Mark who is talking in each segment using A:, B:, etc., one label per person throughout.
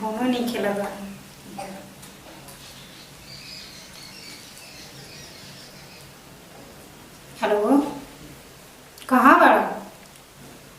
A: फोनो नहीं खेला बा। हेलो, कहाँ बाड़ा?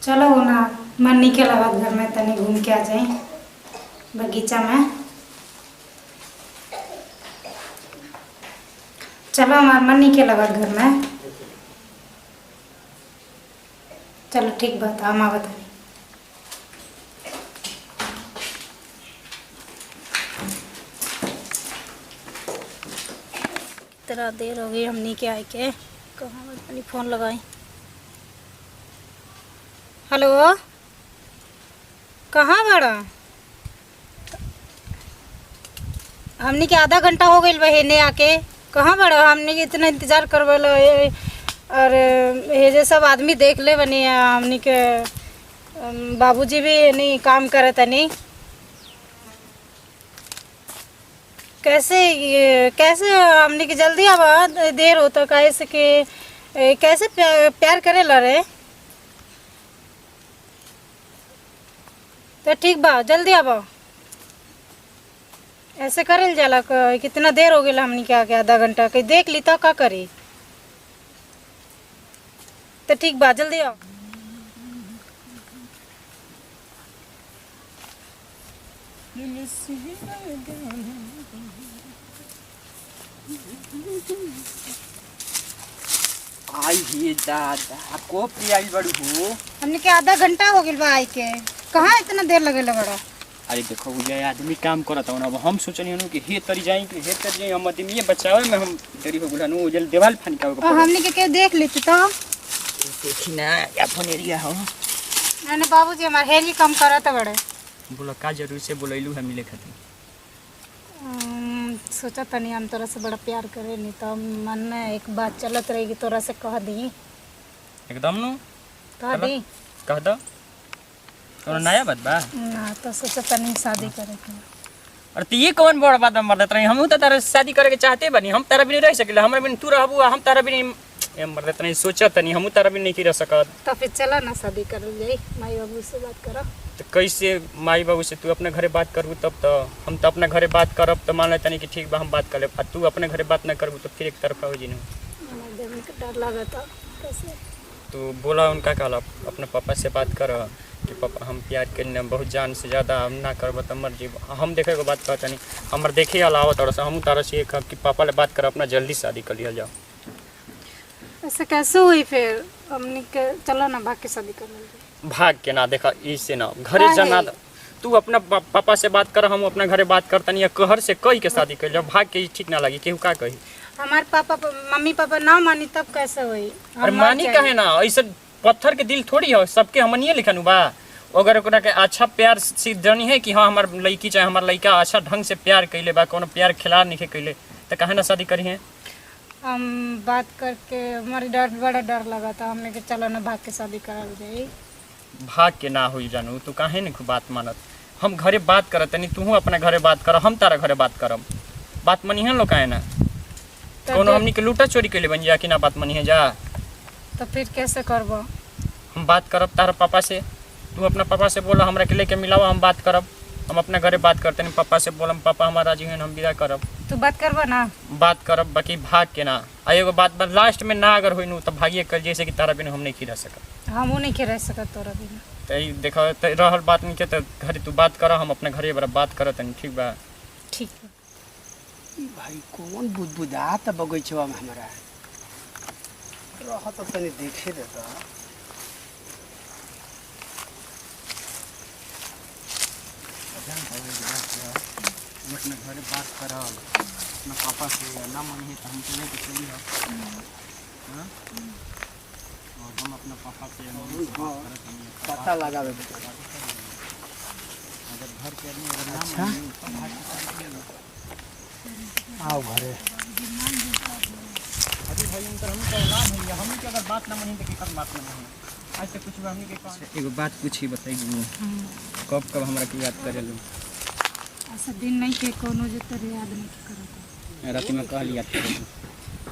A: चलो ना, मन नहीं खेला बा घर में, तनी घूम के आ जाए बगीचा में। चलो, हमार मन नहीं खेला बा घर में। चलो ठीक बात, हम आवत हनी। इतना देर हो गई हमनी के आए के, कहाँ अपनी फोन लगाई। हेलो, कहाँ बाड़ा? हमनी के आधा घंटा हो गई बहेने आके, कहाँ बाड़ा? हमनी के इतना इंतजार करवल और ये जे सब आदमी देख ले बनी, हमनी के बाबूजी भी नहीं काम करत नहीं। कैसे हमने की जल्दी आवा, देर होता कैसे कि कैसे प्यार करे ला रे? तो ठीक बा, जल्दी आवा। ऐसे करे जाला? कितना देर हो गया हमने क्या क्या, आधा घंटा कहीं देख ली तो का करी। तो ठीक बा, जल्दी आओ।
B: आई ही दादा को पियाई बड़ू हो।
A: हमने के आधा घंटा हो गया बा आई के, कहाँ इतना देर लगेला बड़ा?
B: अरे देखो ये आदमी काम करता हूँ, अब हम सोचनी हूँ कि हे तरी जाई कि हे तरी जाई, हम आदमी बचावे में हम देरी हो गुला नु जल देवाल फन का
A: और हमने के देख लेती तो
B: देखी ना या फोन एरिया हो।
A: मैंने बाबूजी हमारे हेली कम करा था बड़े।
B: बोला का जरूर से बोलैलू हम मिले खातिर।
A: सोचा तनी हम तोरा से बड़ा प्यार करे, नहीं तो मन में एक बात चलत रहेगी, तोरा से कह दी।
B: एकदम नु
A: कह दी?
B: कह दो। और नया बात बा
A: ना, तो सोचा तनी शादी करे के।
B: और तो ये कौन बड़ा बात मर देत रही, हम तो तारा शादी करे के चाहते बनी, हम तारा भी नहीं रह सकेला, हमरे बिन तू रहबू, हम तारा भी नहीं ए मर देत रही, सोचा तनी हम तारा भी नहीं की रह सकत।
A: तो फिर चला ना शादी करल जाई, माई बाबू से बात करो।
B: तो कैसे माई बाबू से तू अपने घरे बात करबू तब तो हम तो अपने घरे बात करब, तो मान लेते नहीं कि ठीक बा हम बात कर लेब, तू अपने घरे बात ना करबू तो फिर एक तरफा हो जी नहीं।
A: डर लगा था कैसे?
B: तो बोला उनका कहला अपने पापा से बात कर कि पापा हम प्यार करने बहुत जान से ज़्यादा हम ना करब तो मर जीव, हम देखे को बात कहता नहीं, हमारे देखे अलावत और हम तारा से कह कि पापा ले बात कर, अपना जल्दी शादी कर लिया जाओ।
A: ऐसे कैसे हुई फिर? हमने के चलो ना भाग के शादी कर ले।
B: भाग के ना, देखा इससे ना घरे जाना, तू अपना पापा से बात कर, हम अपना घरे बात करता नहीं, कहर से कही के शादी कर लिया, भाग के ठीक ना लगी, केहू का कही।
A: हमारे पापा मम्मी पापा ना मानी तब कैसे हुई?
B: अरे मानी कहे ना, ऐसे पत्थर के दिल थोड़ी है, सबके हमनिए लिखन बा। अगर ओकरा के अच्छा प्यार सिर्फ जानी है कि हाँ हमार लड़की चाहे हमार लड़का अच्छा ढंग से प्यार कैले बा, कोनो प्यार खिलाड़ नहीं कैले, तो कहे ना शादी करी है।
A: हम बात करके हमारी बड़ा डर लगा था, हमने के चलो ना भाग के शादी करा जाए।
B: भाग के ना हुई जानू, तू काहे नहीं बात मानत, हम घरे बात करत नहीं, तू अपने घरे बात कर, हम तारा घरे बात करब, बात मनी है लोग काहे ना, कोनो हमनी के लूटा चोरी कैले बन जा कि ना बात मनी है जा।
A: तो फिर कैसे करबो?
B: हम बात करब तारा पापा से, तू अपना पापा से बोला हमरा के लेके मिलावा, हम बात करब, हम अपने घरे बात करते नहीं, पापा से बोलम पापा हमारा राजी हैं, हम विदा करब।
A: तू बात करबो ना?
B: बात करब, बाकी भाग के ना। आ एगो बात लास्ट में ना अगर होई नु तो भागिए कर, जैसे कि तारा बिन हम नहीं की रह सकत।
A: हमहू नहीं के रह सकत तोरा बिना।
B: तो देखो तो रहल बात नहीं के, तो घरे तू बात कर, हम अपने घरे बड़ा बात करत नहीं, ठीक बा?
A: ठीक है
C: भाई कौन बुदबुदात बगीचवा में हमारा रह तो तनी देखे देता।
B: अपने घरे बात करब, अपना पापा से ना मनी है तो हम चले के चली हाँ, और हम अपना पापा से
C: पता लगावे
B: अगर घर के आदमी अगर ना
C: अच्छा
B: मनी तो भाग के शादी कर लो।
C: आओ घरे।
B: अभी भाई उनकर हम तो औलाद है, हम की अगर बात ना मनी तो की बात ना मनी, आज तक कुछ हमनी के एगो बात पूछी बताई, कब कब हमरा के याद करे लो?
A: ऐसा दिन नहीं के कोनो जो तेरे याद नहीं करता।
B: रात में कह लिया था,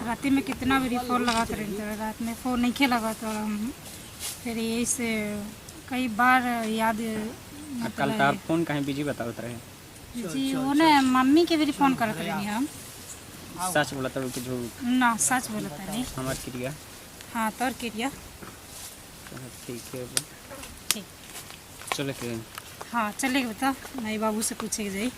A: रात में कितना बड़ी फोन लगा कर रात में फ़ोन नहीं खे लगा तो हम फिर यही से कई बार याद
B: कल तार फोन कहीं बिजी बतावत रहे।
A: जी वो ने मम्मी के भी फोन करत रही हम।
B: सच बोला तो झूठ
A: ना सच बोलता नहीं।
B: हमार क्रिया
A: हाँ तोर क्रिया
B: ठीक है
A: ठीक।
B: चलो के
A: हाँ चलेगा बता नहीं बाबू से पूछे जाई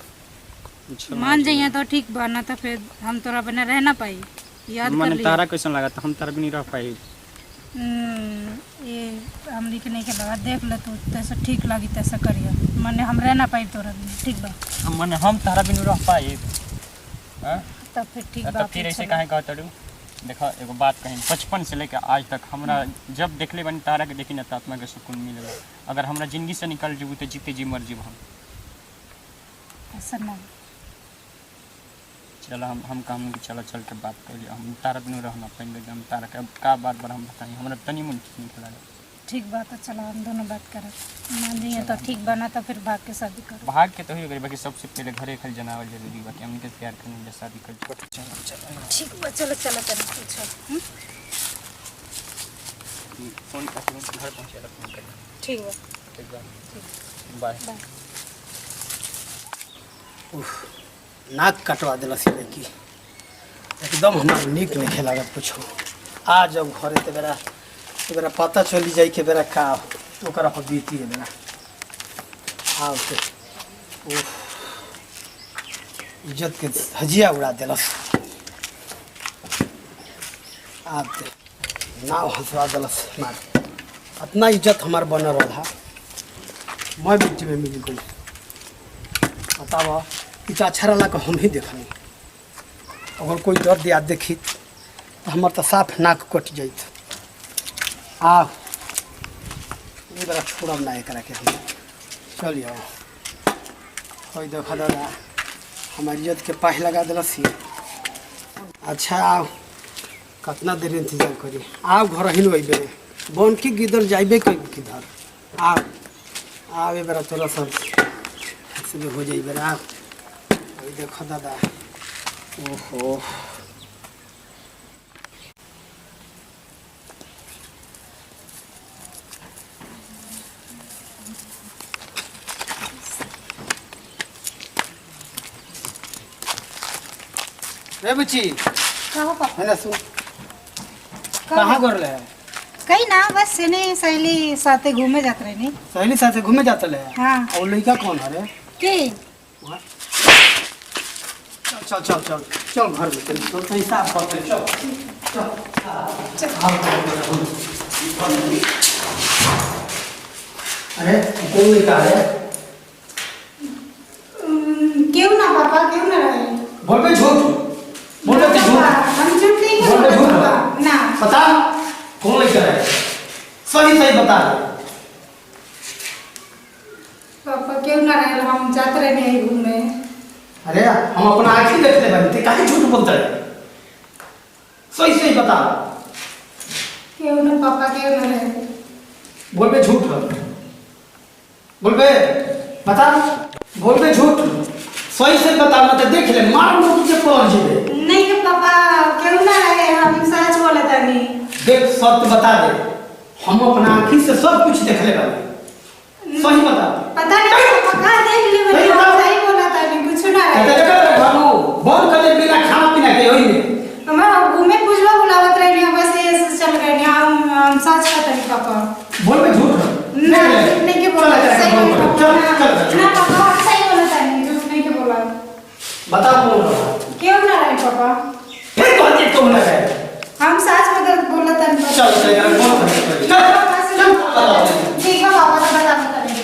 B: पूछो
A: मान जाइए तो ठीक बा ना तो फिर हम तोरा बिना रह ना पाई याद कर
B: मन
A: लिया।
B: तारा कैसन लगा हम तारा भी नहीं रह पाई
A: ये हमनी के नहीं के लगा देख ले तू तैसे ठीक लगी तैसे करिए मने हम रह ना पाई तोरा बिना ठीक बा
B: मन हम तारा भी नहीं रह पाई हां
A: तब फिर ठीक बा।
B: तब फिर ऐसे काहे कहत रही देखा एगो बात कहीं बचपन से लेकर आज तक हमरा जब देखले बनी तारा के देखी ना तो आत्मा के सुकून मिलेगा। अगर हमरा जिंदगी से निकल जीबू तो जीते जी मर जीब हम।
A: ऐसा ना
B: चलो हम काम की चलो चल के बात कर लिया हम तारा भी नहीं रहना पाएंगे हम तारा के का बात बार हम बताएं हमरा तनी मन ठीक लगा।
A: ठीक बात है चलो हम दोनों बात करें मान जाइए तो ठीक बना तो फिर भाग के शादी करो।
B: भाग के तो ही गई बाकी सबसे पहले घरे खल जनावल जरूरी बाकी हमके प्यार करने के शादी कर चलो चलो
A: ठीक बा चलो चलो चलो पूछो
B: फोन कर घर पहुंचे फोन कर
A: ठीक बा
B: ठीक बा बाय
A: बाय।
C: नाक कटवा दिला सी लड़की एकदम हमारा निक नहीं लागत कुछो। आ जब घरे तो बेरा पता चली जाई के बेरा का ओकरा पर बीती है बेरा आओ के इज्जत के हजिया उड़ा दिलस आप नाव हंसवा दिलस हमार इतना इज्जत हमार बनल रहा मैं बेटी में मिल गई बतावा इतना अच्छा रहा कि हम ही देखनी अगर कोई डर दिया देखी तो हमार तो साफ नाक कट जात। आओ ये बड़ा छोड़ब ना एक के हम चल जाओ कोई देखा दादा हमारी इज्जत के पाही लगा दिलस। अच्छा आओ कितना देर इंतजार करी आओ घर ही अबे बन के गिदर जाइबे किधर आओ आओ बेरा चलो सब से हो जाइए बेरा आओ देखो दादा ओहो रे बच्ची
A: कहो पापा
C: है ना सुन कहाँ कर रहे हैं
A: कहीं ना बस सेने सहेली साथे घूमे जात रहे नहीं।
C: सहेली साथे घूमे जाते ले
A: हाँ
C: और लड़का कौन है रे
A: के
C: चल चल चल चल घर में चल तो सही साफ करते चल चल अरे कौन लड़का है
A: क्यों ना पापा क्यों ना रहे
C: बोल पे झूठ बोल पे झूठ
A: हम झूठ नहीं
C: बोल पे झूठ
A: पापा ना
C: बता कौन लड़का है सही सही बता
A: पापा क्यों ना रहे हम जाते रहे नहीं घूमे।
C: अरे हम अपना आँखी देखते बनी ते काहे झूठ बोलते है सही सही बता
A: क्यों ना पापा क्यों ना रहे
C: बोल पे झूठ बोल पे बता बोल पे झूठ सही से बता मत देख ले मार मुंह तुझे पहुंच जेबे
A: नहीं तो पापा क्यों ना रहे हम सच बोले तनी
C: देख सत्य बता दे हम अपना आँखी से सब कुछ देख ले बानी सही बता
A: पता नहीं पापा देख ले
C: सही
A: मैंने
C: बताओ।
A: सही बोला तनी कुछ ना
C: कहते
A: रहे
C: जगह भानु बंद कर दे बिना खाना पीना के होई में
A: हमारा घूमे पुछवा बुलावत रहे नहीं बस ऐसे चल गए नहीं हम सच कहते पापा
C: बोल पे झूठ
A: ना झूठ नहीं के बोला सही बोला
C: चल
A: ना पापा सही बोला तनी झूठ नहीं के बोला
C: बता कौन रहा
A: क्यों ना रहे पापा
C: फिर कहते कौन है
A: हम सच में बोला तनी
C: चल चल यार कौन है चल
A: ठीक है पापा तो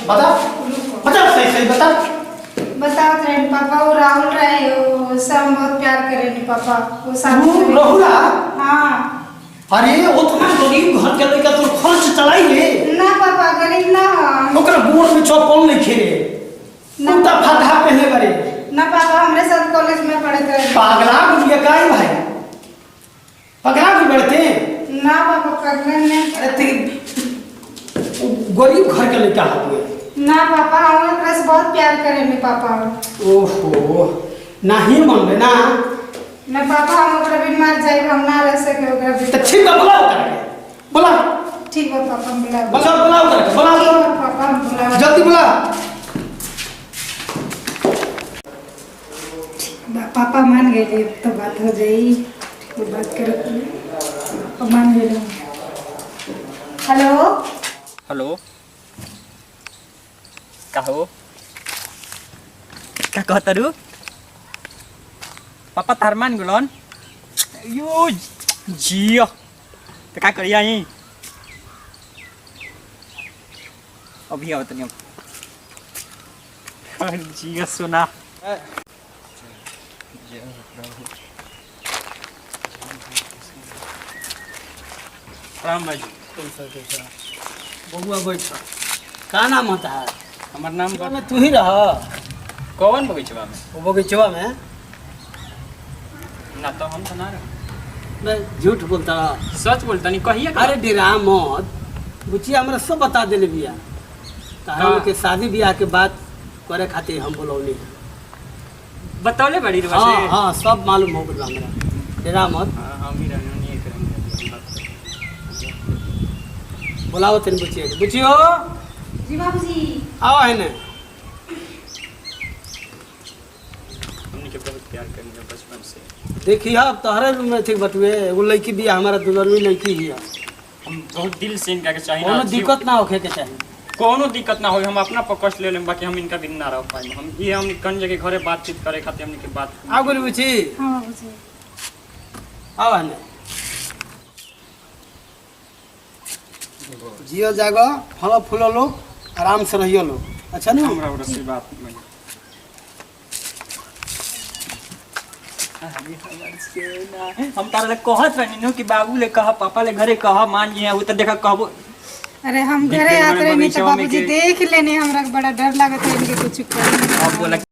A: बता
C: बता सही सही बता
A: बताओ फ्रेंड पापा वो राहुल रहे वो सब बहुत प्यार करे नहीं पापा वो सब
C: तू रहुला
A: हाँ
C: अरे उतना गरीब घर के लड़का तो खर्च चलाई ले
A: ना पापा गरीब ना हम
C: ओकरा बोर में चौपल नहीं खेले
A: ना
C: कुत्ता फाधा पहले बरे
A: ना पापा हमारे साथ कॉलेज में पढ़े थे
C: पागला गुड़िया काई भाई पगला भी बढ़ते
A: ना पापा पढ़ने नहीं
C: अरे तेरी गरीब घर के लड़का हुए
A: ना पापा हम ओकरा से बहुत प्यार करे नहीं पापा
C: ओहो नहीं मन में ना
A: ना पापा हम ओकरा बीमार जाए हम ना रह सके ओकरा
C: तो
A: बीमार
C: ठीक है बुलाओ करके बुला
A: ठीक है पापा हम बुला
C: बुलाओ करके बुला
A: पापा हम बुला
C: जल्दी बुला
A: पापा मान गए तो बात हो जाई, वो बात कर पापा मान गए। हेलो
B: हेलो का हो का कहता रू पापा तार मान गुलन यो जियो तो का करिया यहीं अभी आओ तनी जियो सुना राम भाई
C: बबुआ बैठ, का नाम होता है?
B: हमार नाम
C: बगीचवा में तू ही रह?
B: कौन बगीचवा में
C: वो बगीचवा में
B: ना तो हम तो ना रहे
C: नहीं, झूठ बोलता रहा।
B: सच बोलता नहीं कहिए
C: अरे डेरा मत, बुचिया हमरा सब बता दिले बिया। तारा
B: हाँ।
C: के शादी ब्याह के बात करे खातिर हम बोलौनी।
B: बतौले बड़ी रुआ
C: हाँ
B: से
C: हाँ सब मालूम हो गया हमरा, डेरा मत।
B: हाँ, हम ही रहने नहीं करेंगे
C: बुलाओ तेन बुचिया के। बुचियो
A: जी बाबूजी।
C: आओ है ने।
B: हमने के बहुत प्यार करेंगे बचपन से।
C: देखिए अब तोहरे रूम में थी बटुए, एगो लड़की बिया हमारा दुलरवी लड़की ही है।
B: हम बहुत दिल से इनका के चाहिए
C: कोनो
B: ना
C: दिक्कत ना होखे के चाहिए।
B: कोनो दिक्कत ना हो, हम अपना पकड़ ले लें, बाकी हम इनका दिन ना रह पाए। हम ये हम कन जगह घरे बातचीत करे खातिर हमने के बात
C: आओ गोली बुची,
A: हाँ बाबूजी।
C: आओ है ने। जियो जागो, फलो फूलो लोग, आराम से रहियो लोग, अच्छा नहीं?
B: हमरा और से बात नहीं हम तारे कहत रहनी कि बाबू ले कहा पापा ले घरे कहा मान जी वो तो देखा कहबो।
A: अरे हम
B: देख
A: घरे
B: के
A: आते
B: मैंने
A: रहे नहीं तो
B: बगीचवा में
A: बाबूजी
B: के-
A: देख लेने, हमरा के बड़ा डर लागत है इनके कुछ करे।
B: अब बोला